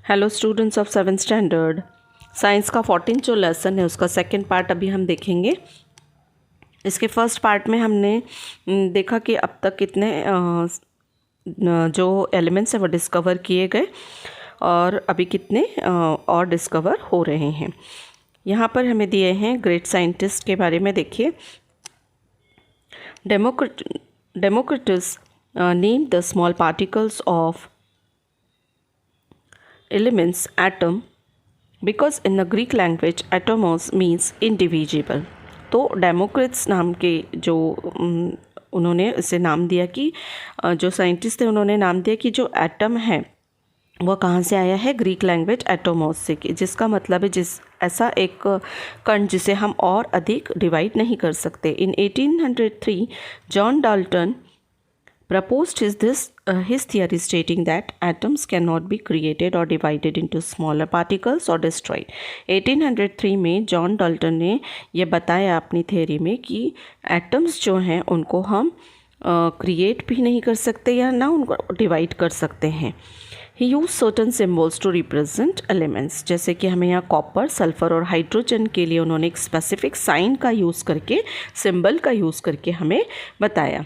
Hello students of 7th standard. Science का 14 जो lesson है उसका सेकंड पार्ट अभी हम देखेंगे। इसके फर्स्ट पार्ट में हमने देखा कि अब तक कितने जो एलिमेंट्स हैं वो डिस्कवर किए गए और अभी कितने और डिस्कवर हो रहे हैं। यहाँ पर हमें दिए हैं ग्रेट साइंटिस्ट के बारे में। देखिए, Democritus name the small particles of elements atom because in the Greek language atomos means indivisible। तो डेमोक्रिट्स नाम के जो उन्होंने इसे नाम दिया कि जो साइंटिस्ट थे उन्होंने नाम दिया कि जो एटम है वह कहाँ से आया है, ग्रीक लैंग्वेज एटोमोस से, जिसका मतलब है जिस ऐसा एक कण जिसे हम और अधिक डिवाइड नहीं कर सकते। इन 1803 John Dalton proposed his theory stating that atoms cannot be created or divided into smaller particles or destroyed। 1803 में जॉन डाल्टन ने यह बताया अपनी थ्योरी में कि एटम्स जो हैं उनको हम क्रिएट भी नहीं कर सकते या ना उनको डिवाइड कर सकते हैं। He use certain symbols to represent elements, जैसे कि हमें यहाँ कॉपर, सल्फर और हाइड्रोजन के लिए उन्होंने एक स्पेसिफिक साइन का यूज़ करके, सिंबल का यूज़ करके हमें बताया।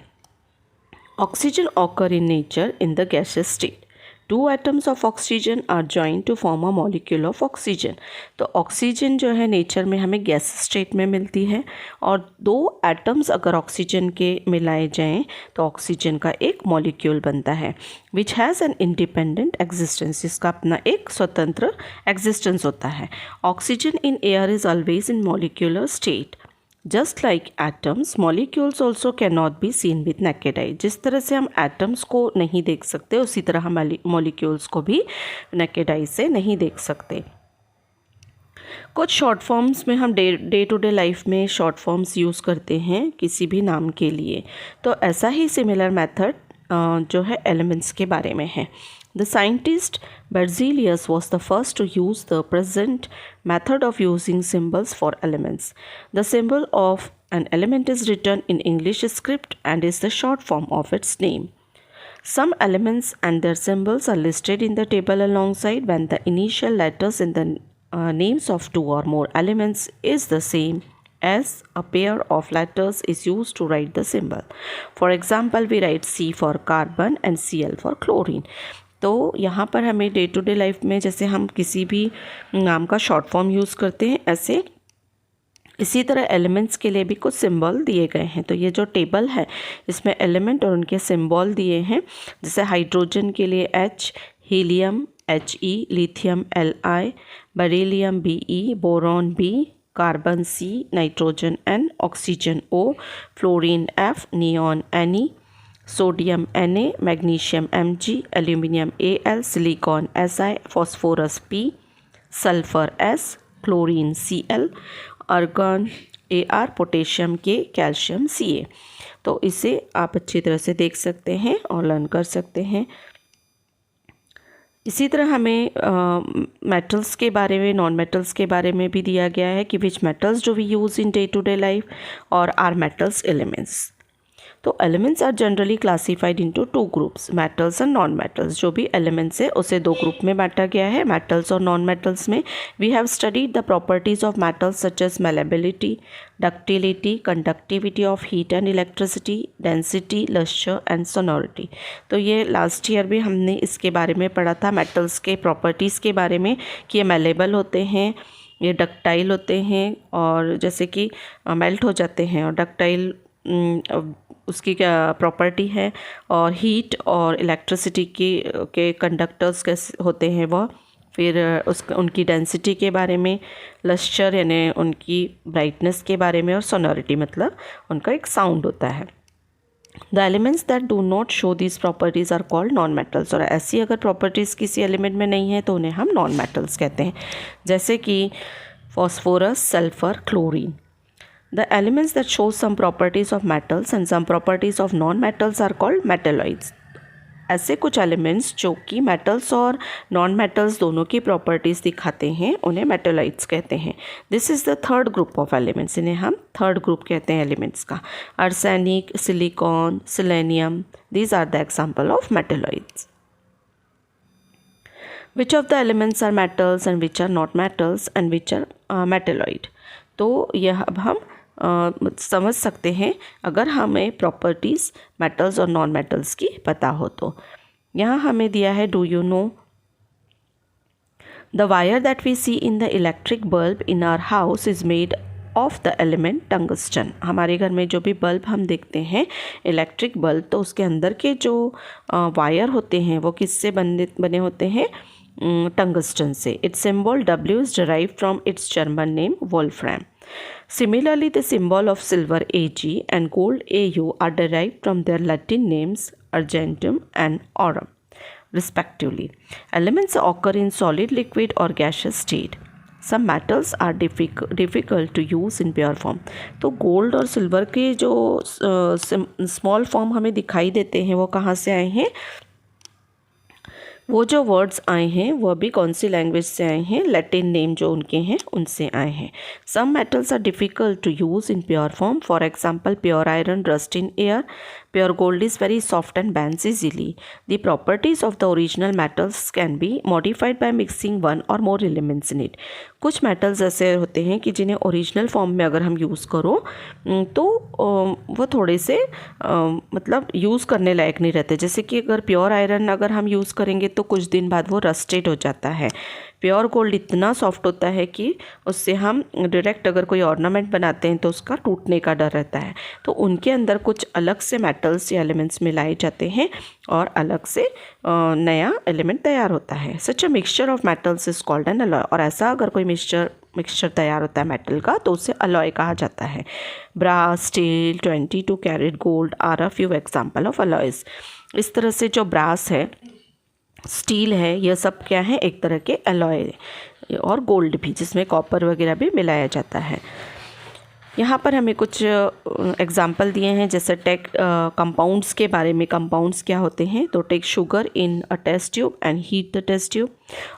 Oxygen occur in nature in the gaseous state। Two atoms of oxygen are joined to form a molecule of oxygen। तो ऑक्सीजन जो है नेचर में हमें गैस स्टेट में मिलती है और दो एटम्स अगर ऑक्सीजन के मिलाए जाएं तो ऑक्सीजन का एक मॉलिक्यूल बनता है which has an independent existence, जिसका अपना एक स्वतंत्र एग्जिस्टेंस होता है। Oxygen in air is always in molecular state. Just like atoms molecules also can not be seen with naked eye. जिस तरह से हम एटम्स को नहीं देख सकते उसी तरह हम मॉलिक्यूल्स को भी नेकेड आई से नहीं देख सकते। कुछ शॉर्ट फॉर्म्स में हम डे टू डे लाइफ में शॉर्ट फॉर्म्स यूज़ करते हैं किसी भी नाम के लिए। तो ऐसा ही सिमिलर मेथड जो है एलिमेंट्स के बारे में है। The scientist Berzelius was the first to use the present method of using symbols for elements। The symbol of an element is written in English script and is the short form of its name। Some elements and their symbols are listed in the table alongside when the initial letters in the names of two or more elements is the same as a pair of letters is used to write the symbol। For example, we write C for carbon and Cl for chlorine। तो यहाँ पर हमें day to day life में जैसे हम किसी भी नाम का शॉर्ट फॉर्म यूज़ करते हैं, ऐसे इसी तरह एलिमेंट्स के लिए भी कुछ सिंबल दिए गए हैं। तो ये जो टेबल है इसमें एलिमेंट और उनके सिंबल दिए हैं। जैसे हाइड्रोजन के लिए H, helium He, lithium Li, beryllium Be, boron B, carbon C, nitrogen N, oxygen O, fluorine F, neon Ne, sodium Na, magnesium Mg, aluminium Al, silicon Si, phosphorus P, sulphur S, chlorine Cl, argon Ar, potassium K, calcium Ca। तो इसे आप अच्छी तरह से देख सकते हैं और लर्न कर सकते हैं। इसी तरह हमें मेटल्स के बारे में, नॉन मेटल्स के बारे में भी दिया गया है कि which metals do we use in day to day life और आर मेटल्स एलिमेंट्स। तो elements are generally classified into two groups, metals and non metals. जो भी एलिमेंट्स है उसे दो ग्रुप में बांटा गया है, मेटल्स और नॉन मेटल्स में। We have studied the properties of metals such as malleability, ductility, conductivity of heat and electricity, density, lustre and sonority. तो ये लास्ट ईयर भी हमने इसके बारे में पढ़ा था, मेटल्स के प्रॉपर्टीज़ के बारे में, कि ये मेलेबल होते हैं, ये डक्टाइल होते हैं और जैसे कि मेल्ट हो जाते हैं, और डक्टाइल उसकी क्या प्रॉपर्टी है, और हीट और इलेक्ट्रिसिटी के कंडक्टर्स कैसे होते हैं वह, फिर उनकी डेंसिटी के बारे में, लस्चर यानी उनकी ब्राइटनेस के बारे में, और सोनोरिटी मतलब उनका एक साउंड होता है। The elements that do not show these properties are called non metals. और ऐसी अगर प्रॉपर्टीज़ किसी एलिमेंट में नहीं है तो उन्हें हम नॉन मेटल्स कहते हैं, जैसे कि phosphorus, sulphur, chlorine. The elements that show some properties of metals and some properties of non-metals are called metalloids। ऐसे कुछ एलिमेंट्स जो कि मेटल्स और नॉन मेटल्स दोनों की प्रॉपर्टीज़ दिखाते हैं उन्हें मेटलॉइड्स कहते हैं। This is the third group of elements, इन्हें हम थर्ड ग्रुप कहते हैं एलिमेंट्स का। Arsenic, silicon, selenium, these are the example of metalloids. Which of the elements are metals and which are not metals and which are metalloid. तो यह अब हम समझ सकते हैं अगर हमें प्रॉपर्टीज़ मेटल्स और नॉन मेटल्स की पता हो तो। यहाँ हमें दिया है do you know the wire that we see in the electric bulb in our house is made of the element tungsten. हमारे घर में जो भी बल्ब हम देखते हैं इलेक्ट्रिक बल्ब, तो उसके अंदर के जो वायर होते हैं वो किससे बने होते हैं, टंगस्टन से। It's symbol W is derived from its German name Wolfram. Similarly, the symbol of silver Ag and gold Au are derived from their Latin names argentum and aurum, respectively. Elements occur in solid, liquid, or gaseous state. Some metals are difficult to use in pure form. तो gold और silver के जो small form हमें दिखाई देते हैं वो कहाँ से आए हैं, वो जो वर्ड्स आए हैं वह भी कौन सी लैंग्वेज से आए हैं, लैटिन नेम जो उनके हैं उनसे आए हैं। Some metals are difficult to use in pure form, for example pure iron rust in air, pure gold is very soft and bends easily. The properties of the original metals can be modified by mixing one or more elements in it. कुछ metals ऐसे होते हैं कि जिन्हें original form में अगर हम use करो तो वो थोड़े से मतलब यूज़ करने लायक नहीं रहते। जैसे कि अगर प्योर आयरन अगर हम यूज़ करेंगे तो कुछ दिन बाद वो रस्टेड हो जाता है। प्योर गोल्ड इतना सॉफ्ट होता है कि उससे हम डायरेक्ट अगर कोई ऑर्नामेंट बनाते हैं तो उसका टूटने का डर रहता है। तो उनके अंदर कुछ अलग से मेटल्स या एलिमेंट्स मिलाए जाते हैं और अलग से नया एलिमेंट तैयार होता है। Such a mixture of metals is called an alloy. और ऐसा अगर कोई मिक्सचर तैयार होता है मेटल का तो उसे अलॉय कहा जाता है। Brass, steel, 22 carat gold are a few example of alloys. इस तरह से जो ब्रास है, स्टील है, यह सब क्या है, एक तरह के अलॉय, और गोल्ड भी जिसमें कॉपर वगैरह भी मिलाया जाता है। यहाँ पर हमें कुछ एग्जाम्पल दिए हैं जैसे कंपाउंड्स के बारे में। कंपाउंड्स क्या होते हैं, तो take sugar in a test tube and heat the test tube,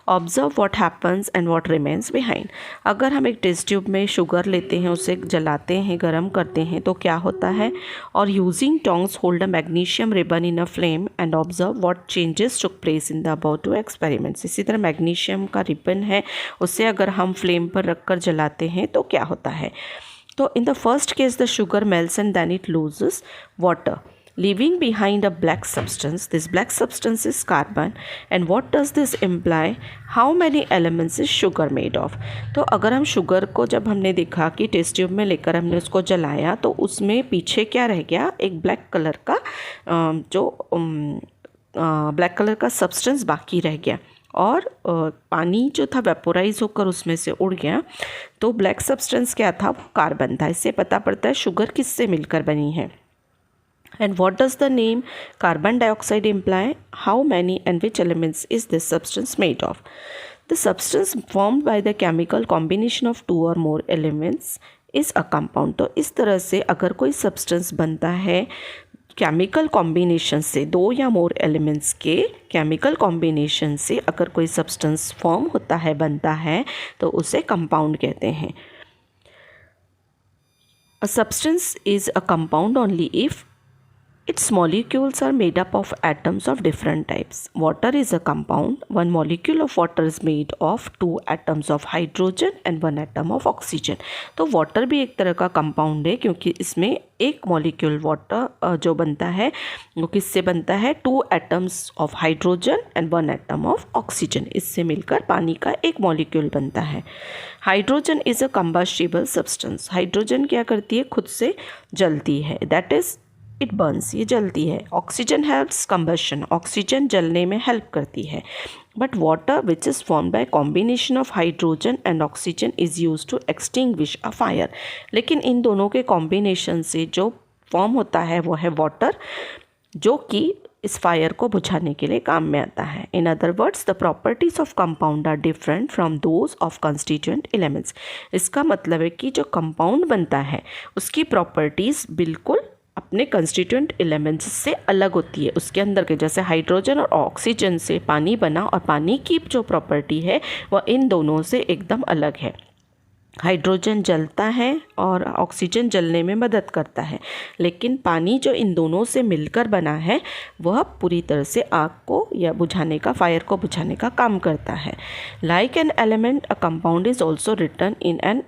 observe what happens and what remains behind. अगर हम एक टेस्ट ट्यूब में शुगर लेते हैं, उसे जलाते हैं, गर्म करते हैं तो क्या होता है, और using tongs hold a magnesium ribbon in a flame and observe what changes took place in the about two experiments. इसी तरह मैग्नीशियम का रिबन है, उसे अगर हम फ्लेम पर रखकर जलाते हैं तो क्या होता है। तो in the first case the sugar melts and then it loses water, leaving behind a black substance. This black substance is carbon. And what does this imply? How many elements is sugar made of? तो अगर हम sugar को जब हमने देखा कि test tube में लेकर हमने उसको जलाया तो उसमें पीछे क्या रह गया, एक ब्लैक कलर का ब्लैक कलर का सब्सटेंस बाकी रह गया और पानी जो था वेपोराइज होकर उसमें से उड़ गया। तो ब्लैक सब्सटेंस क्या था, वो कार्बन था। इससे पता पड़ता है शुगर किससे मिलकर बनी है। And what does the name carbon dioxide imply? How many and which elements is this substance made of? The substance formed by the chemical combination of 2 और more elements is a compound. तो इस तरह से अगर कोई substance बनता है chemical combination से, 2 या मोर एलिमेंट्स के केमिकल कॉम्बिनेशन से अगर कोई सब्सटेंस फॉर्म होता है, बनता है, तो उसे कंपाउंड कहते हैं। A substance is a compound only if its molecules are made up of atoms of different types. Water is a compound. One molecule of water is made of 2 atoms of hydrogen and 1 atom of oxygen. तो water भी एक तरह का compound है क्योंकि इसमें एक molecule water जो बनता है वो किससे बनता है, 2 atoms of hydrogen and 1 atom of oxygen. इससे मिलकर पानी का एक मॉलिक्यूल बनता है। Hydrogen is a combustible substance. Hydrogen क्या करती है, खुद से जलती है, दैट इज़ इट बर्न्स, ये जलती है। ऑक्सीजन हेल्प्स कंबशन, ऑक्सीजन जलने में हेल्प करती है। But water which is form by combination of hydrogen and oxygen is use to extinguish a fire. लेकिन इन दोनों के कॉम्बिनेशन से जो फॉर्म होता है वो है वाटर, जो कि इस फायर को बुझाने के लिए काम में आता है। In other words the properties of compound are different from those of constituent elements. इसका मतलब है कि जो कंपाउंड बनता है उसकी प्रॉपर्टीज़ बिल्कुल अपने कंस्टिट्यूएंट एलिमेंट्स से अलग होती है। उसके अंदर के जैसे हाइड्रोजन और ऑक्सीजन से पानी बना और पानी की जो प्रॉपर्टी है वह इन दोनों से एकदम अलग है। हाइड्रोजन जलता है और ऑक्सीजन जलने में मदद करता है, लेकिन पानी जो इन दोनों से मिलकर बना है वह पूरी तरह से आग को या बुझाने का, फायर को बुझाने का काम करता है। Like an element, a compound is also written in an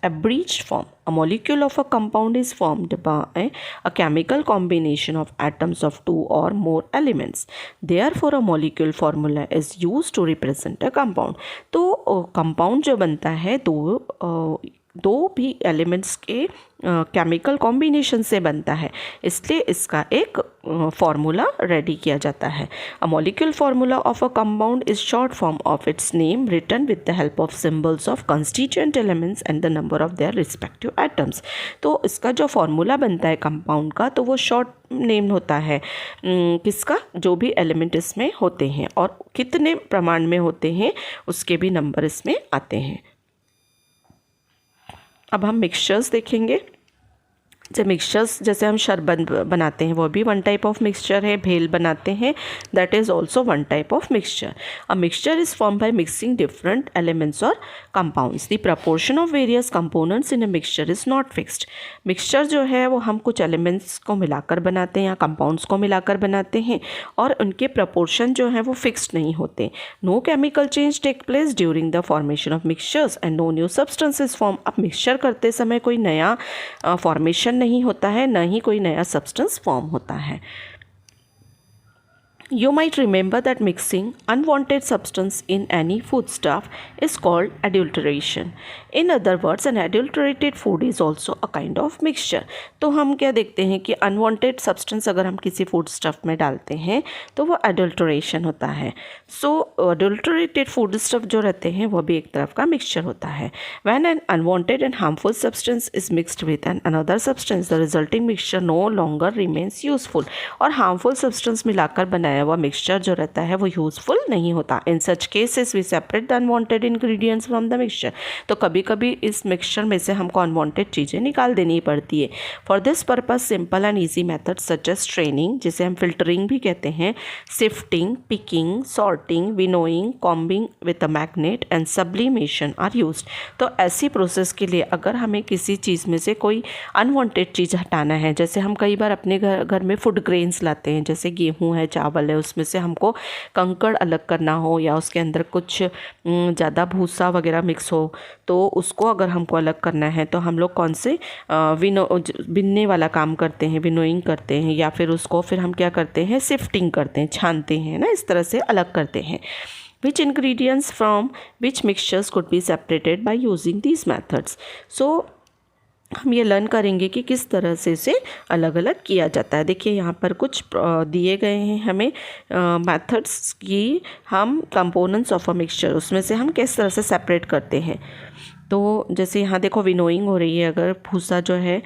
abridged form. A molecule of a compound is formed by a chemical combination of atoms of two or more elements. Therefore, a molecule formula is used to represent a compound. तो compound जो बनता है दो भी elements के chemical combination से बनता है, इसलिए इसका एक फार्मूला रेडी किया जाता है। A molecule formula of a compound is short form of its name written with the help of symbols of constituent elements and the number of their respective atoms. तो इसका जो फार्मूला बनता है compound का, तो वो शॉर्ट नेम होता है किसका, जो भी एलिमेंट इसमें होते हैं और कितने प्रमाण में होते हैं उसके भी नंबर इसमें आते हैं। अब हम मिक्सचर्स देखेंगे। मिक्सचर्स जैसे हम शरबत बनाते हैं वो भी वन टाइप ऑफ मिक्सचर है, भेल बनाते हैं that is also one type of mixture. A mixture is form by mixing different elements और compounds. The proportion of various components in a mixture is not fixed. Mixture जो है वो हम कुछ elements को मिलाकर बनाते हैं या कंपाउंड्स को मिलाकर बनाते हैं और उनके प्रपोर्शन जो है वो फिक्स्ड नहीं होते। No chemical change take place during the formation of mixtures and no new substances form. अब मिक्सचर करते समय कोई नया फॉर्मेशन नहीं होता है, ना ही कोई नया सब्सटेंस फॉर्म होता है। You might remember that mixing unwanted substance in any foodstuff is called adulteration. In other words, an adulterated food is also a kind of mixture. तो हम क्या देखते हैं कि unwanted substance अगर हम किसी foodstuff में डालते हैं तो वो adulteration होता है। So adulterated foodstuff जो रहते हैं वो भी एक तरफ का mixture होता है। When an unwanted and harmful substance is mixed with another substance, the resulting mixture no longer remains useful. और harmful substance मिलाकर बनाया हुआ मिक्सचर जो रहता है वो यूजफुल नहीं होता। In such cases we separate the unwanted ingredients from the mixture. तो कभी कभी इस मिक्सचर में से हमको अनवांटेड चीज़ें निकाल देनी पड़ती है। For this purpose simple and easy method such as straining, जिसे हम फिल्टरिंग भी कहते हैं, sifting, picking, sorting, winnowing, combing with a magnet and sublimation are used. तो ऐसी प्रोसेस के लिए अगर हमें किसी चीज़ में से कोई अनवांटेड चीज़ हटाना है, जैसे हम कई बार अपने घर में फूड ग्रेन्स लाते हैं, जैसे गेहूँ है, चावल है, उसमें से हमको कंकड़ अलग करना हो या उसके अंदर कुछ ज़्यादा भूसा वगैरह मिक्स हो, तो उसको अगर हमको अलग करना है तो हम लोग कौन से बिनने वाला काम करते हैं, विनोइंग करते हैं, या फिर उसको फिर हम क्या करते हैं, सिफ्टिंग करते हैं, छानते हैं ना, इस तरह से अलग करते हैं। Which ingredients from which mixtures could be separated by using these methods? So हम ये लर्न करेंगे कि किस तरह से इसे अलग अलग किया जाता है। देखिए यहाँ पर कुछ दिए गए हैं हमें मेथड्स की, हम कंपोनेंट्स ऑफ अ मिक्सचर उसमें से हम किस तरह से सेपरेट करते हैं। तो जैसे यहाँ देखो विनोइंग हो रही है, अगर भूसा जो है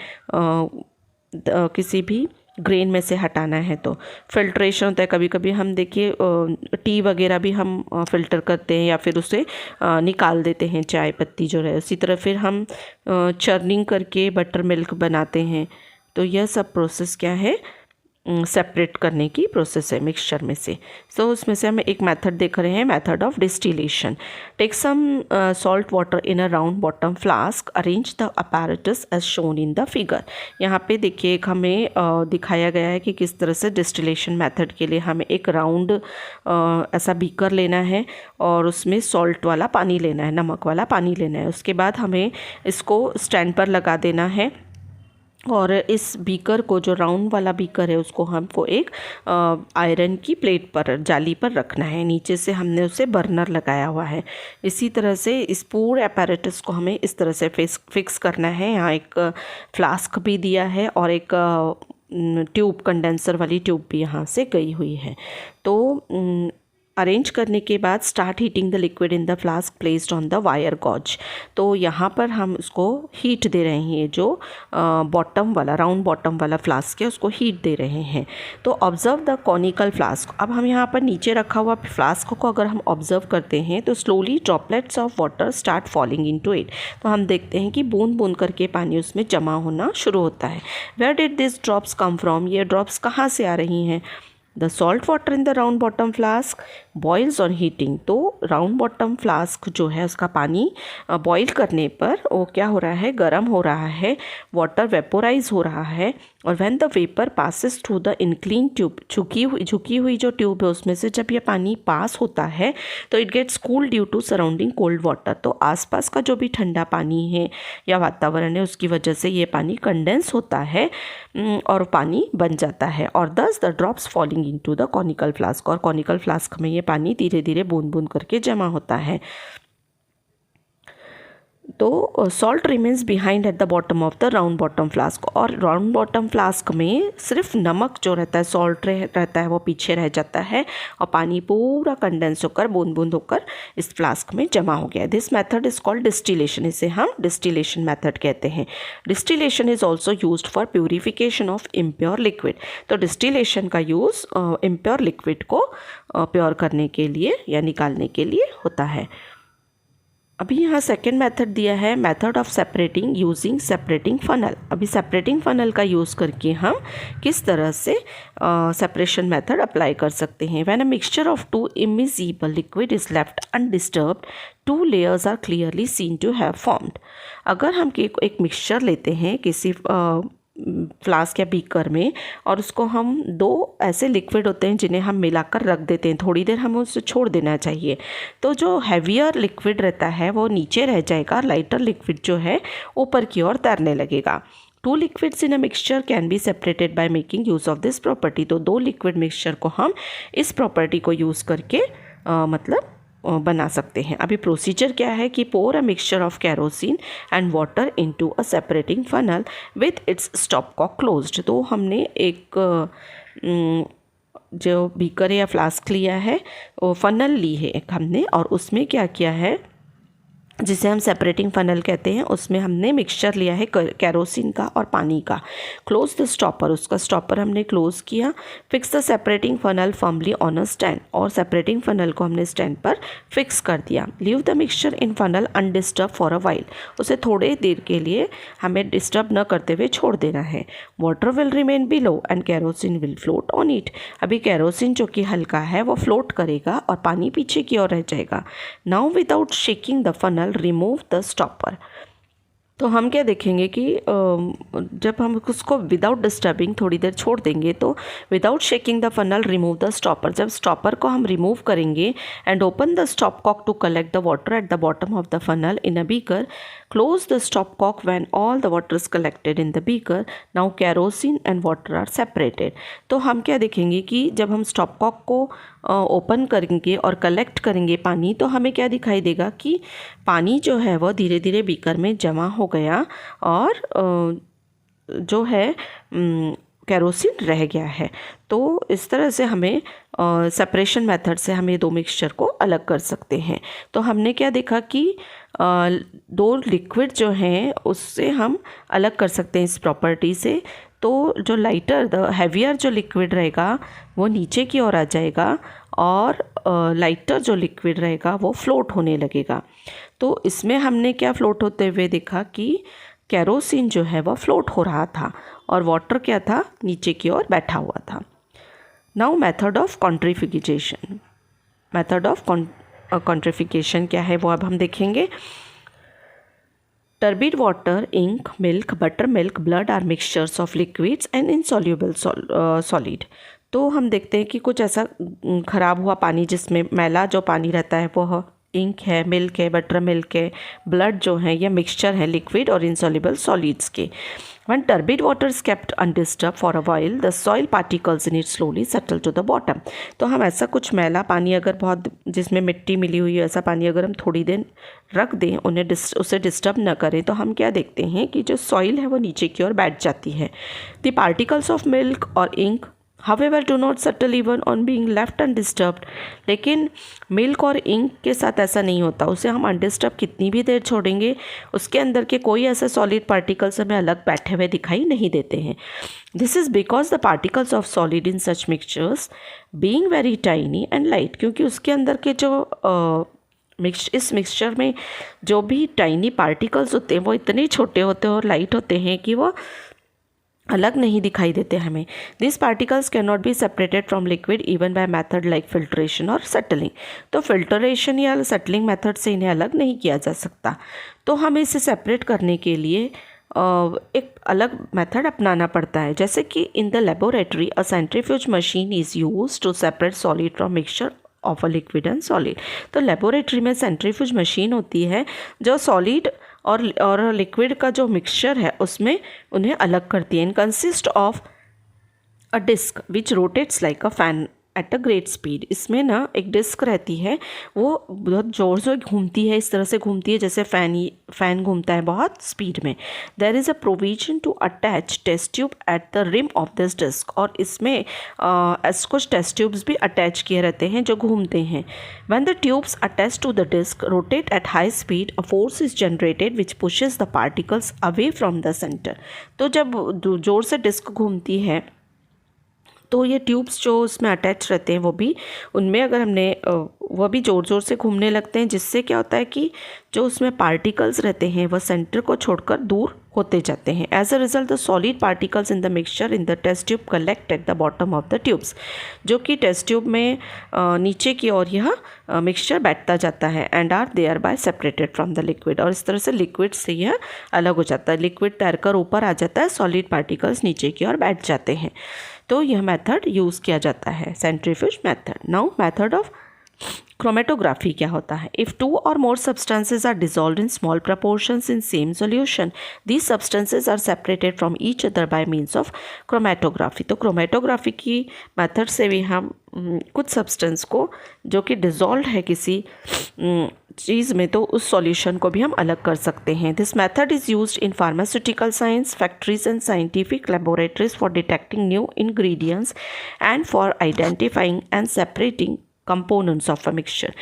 किसी भी ग्रेन में से हटाना है तो फिल्ट्रेशन होता है। कभी कभी हम देखिए टी वगैरह भी हम फ़िल्टर करते हैं या फिर उसे निकाल देते हैं, चाय पत्ती जो है। उसी तरह फिर हम चर्निंग करके बटर मिल्क बनाते हैं। तो यह सब प्रोसेस क्या है, सेपरेट करने की प्रोसेस है मिक्सचर में से। सो उसमें से हम एक मेथड देख रहे हैं, method of distillation. Take some salt water in a round bottom flask, arrange the apparatus as shown in the figure. यहाँ पे देखिए एक हमें दिखाया गया है कि किस तरह से डिस्टिलेशन मेथड के लिए हमें एक राउंड ऐसा बीकर लेना है और उसमें सॉल्ट वाला पानी लेना है, नमक वाला पानी लेना है। उसके बाद हमें इसको स्टैंड पर लगा देना है और इस बीकर को, जो राउंड वाला बीकर है, उसको हमको एक आयरन की प्लेट पर, जाली पर रखना है। नीचे से हमने उसे बर्नर लगाया हुआ है। इसी तरह से इस पूरे अपैरेटस को हमें इस तरह से फिक्स करना है। यहाँ एक फ्लास्क भी दिया है और एक ट्यूब, कंडेंसर वाली ट्यूब भी यहाँ से गई हुई है। तो अरेंज करने के बाद start heating the liquid in the flask placed on the wire gauze. तो यहाँ पर हम उसको हीट दे रहे हैं, जो बॉटम वाला, राउंड बॉटम वाला फ्लास्क है उसको हीट दे रहे हैं। तो ऑब्जर्व द कॉनिकल फ्लास्क। अब हम यहाँ पर नीचे रखा हुआ फ्लास्क को अगर हम ऑब्जर्व करते हैं तो slowly droplets of water start falling into it. तो हम देखते हैं कि बूंद बूंद करके पानी उसमें जमा होना शुरू होता है। Where did this drops come from? ये ड्रॉप्स कहाँ से आ रही हैं? The salt water in the round bottom flask boils on heating, तो राउंड बॉटम फ्लास्क जो है उसका पानी बॉईल करने पर वो क्या हो रहा है, गर्म हो रहा है, वाटर वेपोराइज हो रहा है, और when the vapour passes through the incline tube, झुकी हुई जो ट्यूब है उसमें से जब ये पानी पास होता है तो it gets cooled due to surrounding cold water, तो आसपास का जो भी ठंडा पानी है या वातावरण है उसकी वजह से ये पानी कंडेंस होता है और पानी बन जाता है, और दस the drops falling into the conical flask, और कॉनिकल फ्लास्क में ये पानी धीरे धीरे बूंद बूंद करके जमा होता है। तो salt remains behind eight the bottom of the round bottom flask, और राउंड बॉटम फ्लास्क में सिर्फ नमक जो रहता है, सॉल्ट रहता है, वो पीछे रह जाता है और पानी पूरा कंडेंस होकर बूंद बूंद होकर इस फ्लास्क में जमा हो गया है। This method is called distillation, इसे हम डिस्टिलेशन मेथड कहते हैं। Distillation is also used for purification of impure liquid, तो डिस्टिलेशन का यूज़ इम्प्योर लिक्विड को प्योर करने के लिए या निकालने के लिए होता है। अभी यहाँ सेकेंड मेथड दिया है, method of separating using separating funnel. अभी सेपरेटिंग फनल का यूज़ करके हम किस तरह से सेपरेशन मेथड अप्लाई कर सकते हैं। When a mixture of two immiscible liquid is left undisturbed, two layers are clearly seen to have formed. अगर हम एक मिक्सचर लेते हैं किसी फ्लास्क या बीकर में, और उसको हम दो ऐसे लिक्विड होते हैं जिन्हें हम मिलाकर रख देते हैं, थोड़ी देर हमें उसे छोड़ देना चाहिए, तो जो हैवियर लिक्विड रहता है वो नीचे रह जाएगा, लाइटर लिक्विड जो है ऊपर की ओर तैरने लगेगा। Two liquids in a mixture can be separated by making use of this property, तो दो लिक्विड मिक्सचर को हम इस प्रॉपर्टी को यूज़ करके बना सकते हैं। अभी प्रोसीजर क्या है कि pour a mixture of kerosene and water into a separating funnel with its stopcock closed, तो हमने एक जो बीकर या फ्लास्क लिया है, वो फनल ली है एक हमने, और उसमें क्या किया है, जिसे हम सेपरेटिंग फनल कहते हैं, उसमें हमने मिक्सचर लिया है कैरोसिन का और पानी का। क्लोज द स्टॉपर, उसका स्टॉपर हमने क्लोज किया। Fix the separating funnel firmly on a stand, और सेपरेटिंग फनल को हमने स्टैंड पर फिक्स कर दिया। Leave the mixture in funnel undisturb for a while, उसे थोड़े देर के लिए हमें डिस्टर्ब न करते हुए छोड़ देना है। Water will remain below and kerosene will float on it, अभी कैरोसिन जो कि हल्का है वो फ्लोट करेगा और पानी पीछे की ओर रह जाएगा। Now without shaking the funnel remove the stopper, तो हम क्या देखेंगे कि जब हम उसको विदाउट डिस्टर्बिंग थोड़ी देर छोड़ देंगे, तो without shaking the funnel remove the stopper, जब स्टॉपर को हम रिमूव करेंगे and open the stop cock to collect the water at the bottom of the funnel in a beaker, close the stop cock when all the water is collected in the beaker, now kerosene and water are separated. तो हम क्या देखेंगे कि जब हम stop Kock को open करेंगे और कलेक्ट करेंगे पानी, तो हमें क्या दिखाई देगा कि पानी जो है वो धीरे धीरे बीकर में जमा हो गया और जो है कैरोसिन रह गया है। तो इस तरह से हमें सेपरेशन मेथड से हम ये दो मिक्सचर को अलग कर सकते हैं। तो हमने क्या देखा कि दो लिक्विड जो हैं उससे हम अलग कर सकते हैं इस प्रॉपर्टी से। तो जो लाइटर द हैवियर जो लिक्विड रहेगा वो नीचे की ओर आ जाएगा और लाइटर जो लिक्विड रहेगा वो फ्लोट होने लगेगा। तो इसमें हमने क्या फ्लोट होते हुए देखा कि कैरोसिन जो है वह फ्लोट हो रहा था और वाटर क्या था, नीचे की ओर बैठा हुआ था। Now method of centrifugation, method of centrifugation क्या है वो अब हम देखेंगे। Turbid water, ink, milk, buttermilk, blood are mixtures of liquids and insoluble solid। तो हम देखते हैं कि कुछ ऐसा ख़राब हुआ पानी जिसमें मैला जो पानी रहता है वो इंक है, मिल्क है, बटर मिल्क है, ब्लड जो है, ये मिक्सचर है लिक्विड और इनसॉल्युबल सॉलिड्स के। When turbid water is kept undisturbed for a while, the soil particles in it slowly settle to the bottom। तो हम ऐसा कुछ मैला पानी अगर बहुत जिसमें मिट्टी मिली हुई है ऐसा पानी अगर हम थोड़ी देर रख दें, उसे डिस्टर्ब न करें, तो हम क्या देखते हैं कि जो सॉइल है वो नीचे की ओर बैठ जाती है। द पार्टिकल्स ऑफ मिल्क और ink however do not settle even on being left undisturbed। लेकिन मिल्क और इंक के साथ ऐसा नहीं होता, उसे हम अनडिस्टर्ब कितनी भी देर छोड़ेंगे उसके अंदर के कोई ऐसे सॉलिड पार्टिकल्स हमें अलग बैठे हुए दिखाई नहीं देते हैं। This is because the particles of solid in such mixtures being very tiny and light, क्योंकि उसके अंदर के जो इस मिक्सचर में जो भी टाइनी पार्टिकल्स होते हैं वो इतने छोटे होते हैं और लाइट होते हैं कि वो अलग नहीं दिखाई देते हमें। This particles can not be separated from liquid even by method like filtration और सेटलिंग। तो फिल्ट्रेशन या सेटलिंग मेथड से इन्हें अलग नहीं किया जा सकता। तो हमें इसे सेपरेट करने के लिए एक अलग मेथड अपनाना पड़ता है। जैसे कि in the laboratory a centrifuge machine is use to separate solid from mixture of a liquid and solid. तो लेबोरेटरी में सेंट्रीफ्यूज मशीन होती है जो सॉलिड और लिक्विड का जो मिक्सचर है उसमें उन्हें अलग करती है। In consist of a disc which rotates like a fan at a great speed. इसमें ना एक डिस्क रहती है, वो बहुत ज़ोर से घूमती है, इस तरह से घूमती है जैसे फ़ैन घूमता है बहुत स्पीड में। There is a provision to attach test tube at the rim of this disc. और इसमें कुछ टेस्ट ट्यूब्स भी अटैच किए रहते हैं जो घूमते हैं। When the tubes attach to the disc rotate at high speed a force is generated which pushes the particles away from the centre. तो जब ज़ोर से डिस्क घूमती है तो ये ट्यूब्स जो उसमें अटैच रहते हैं वो भी उनमें अगर हमने वह भी ज़ोर ज़ोर से घूमने लगते हैं, जिससे क्या होता है कि जो उसमें पार्टिकल्स रहते हैं वह सेंटर को छोड़कर दूर होते जाते हैं। As a result the solid particles in the mixture in the test tube collect at the bottom of the tubes. जो कि टेस्ट ट्यूब में नीचे की ओर यह मिक्सचर बैठता जाता है and are thereby separated from the liquid. और इस तरह से लिक्विड से यह अलग हो जाता है। लिक्विड तैरकर ऊपर आ जाता है, सॉलिड पार्टिकल्स नीचे की ओर बैठ जाते हैं। तो यह मेथड यूज़ किया जाता है, centrifuge method. Now method of chromatography क्या होता है? If two or more substances are dissolved in small proportions in same solution, these substances are separated from each other by means of chromatography. तो chromatography की method से भी हम कुछ substance को जो कि डिजॉल्व है किसी चीज़ में, तो उस सॉल्यूशन को भी हम अलग कर सकते हैं। This method is used in pharmaceutical science, factories and scientific laboratories for detecting new ingredients and for identifying and separating components of a mixture.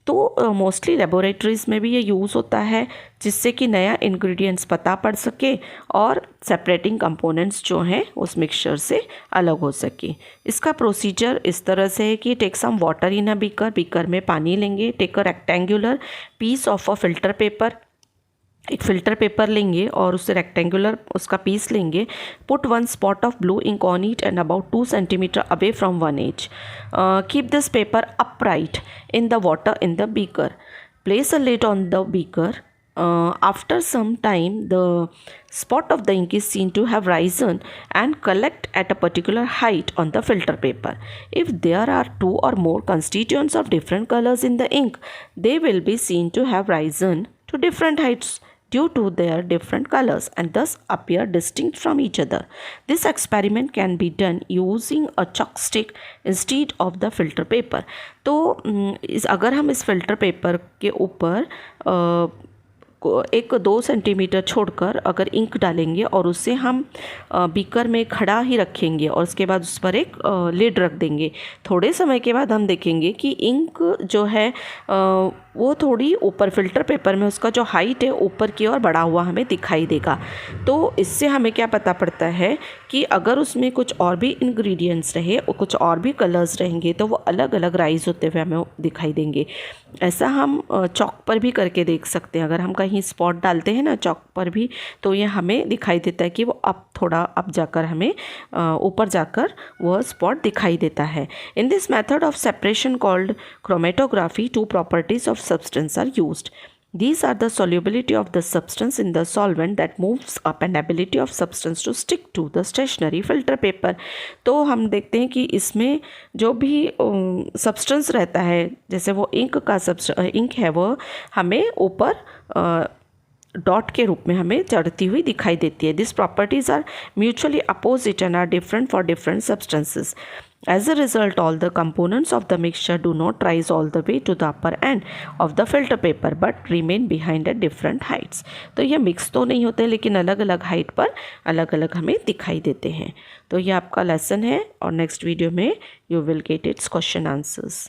तो मोस्टली लेबोरेटरीज़ में भी ये यूज़ होता है जिससे कि नया इंग्रेडिएंट्स पता पड़ सके और सेपरेटिंग कंपोनेंट्स जो हैं उस मिक्सचर से अलग हो सके। इसका प्रोसीजर इस तरह से है कि take some water in a beaker, beaker में पानी लेंगे, take a rectangular piece of a filter paper, एक फ़िल्टर पेपर लेंगे और उससे रेक्टेंगुलर उसका पीस लेंगे। Put one spot of blue ink on it and about 2 centimetre away from one edge. Keep this paper upright in the water in the beaker. Place a lid on the beaker. After some time, the spot of the ink is seen to have risen and collect at a particular height on the filter paper. If there are 2 or more constituents of different colors in the ink, they will be seen to have risen to different heights due to their different colors and thus appear distinct from each other. This experiment can be done using a chalk stick instead of the filter paper. तो अगर हम इस filter paper के ऊपर 1-2 centimetre छोड़कर अगर ink डालेंगे और उसे हम बीकर में खड़ा ही रखेंगे और उसके बाद उस पर एक लिड रख देंगे, थोड़े समय के बाद हम देखेंगे कि इंक जो है वो थोड़ी ऊपर फिल्टर पेपर में उसका जो हाइट है ऊपर की ओर बढ़ा हुआ हमें दिखाई देगा। तो इससे हमें क्या पता पड़ता है कि अगर उसमें कुछ और भी इंग्रेडिएंट्स रहे और कुछ और भी कलर्स रहेंगे तो वो अलग अलग राइज होते हुए हमें दिखाई देंगे। ऐसा हम चॉक पर भी करके देख सकते हैं। अगर हम कहीं स्पॉट डालते हैं ना चॉक पर भी, तो ये हमें दिखाई देता है कि वो अब जाकर हमें ऊपर जाकर वह स्पॉट दिखाई देता है। In this method of separation called chromatography, 2 properties of substance are used. These are the solubility of the substance in the solvent that moves up and ability of substance to stick to the stationary filter paper. तो हम देखते हैं कि इसमें जो भी substance रहता है, जैसे वो इंक है वो हमें ऊपर डॉट के रूप में हमें चढ़ती हुई दिखाई देती है। This properties are mutually opposite and are different for different substances. As a result, all the components of the mixture do not rise all the way to the upper end of the filter paper but remain behind at different heights. तो ये mix तो नहीं होते लेकिन अलग अलग height पर अलग अलग हमें दिखाई देते हैं. तो ये आपका लेसन है और नेक्स्ट वीडियो में you will get it's question answers.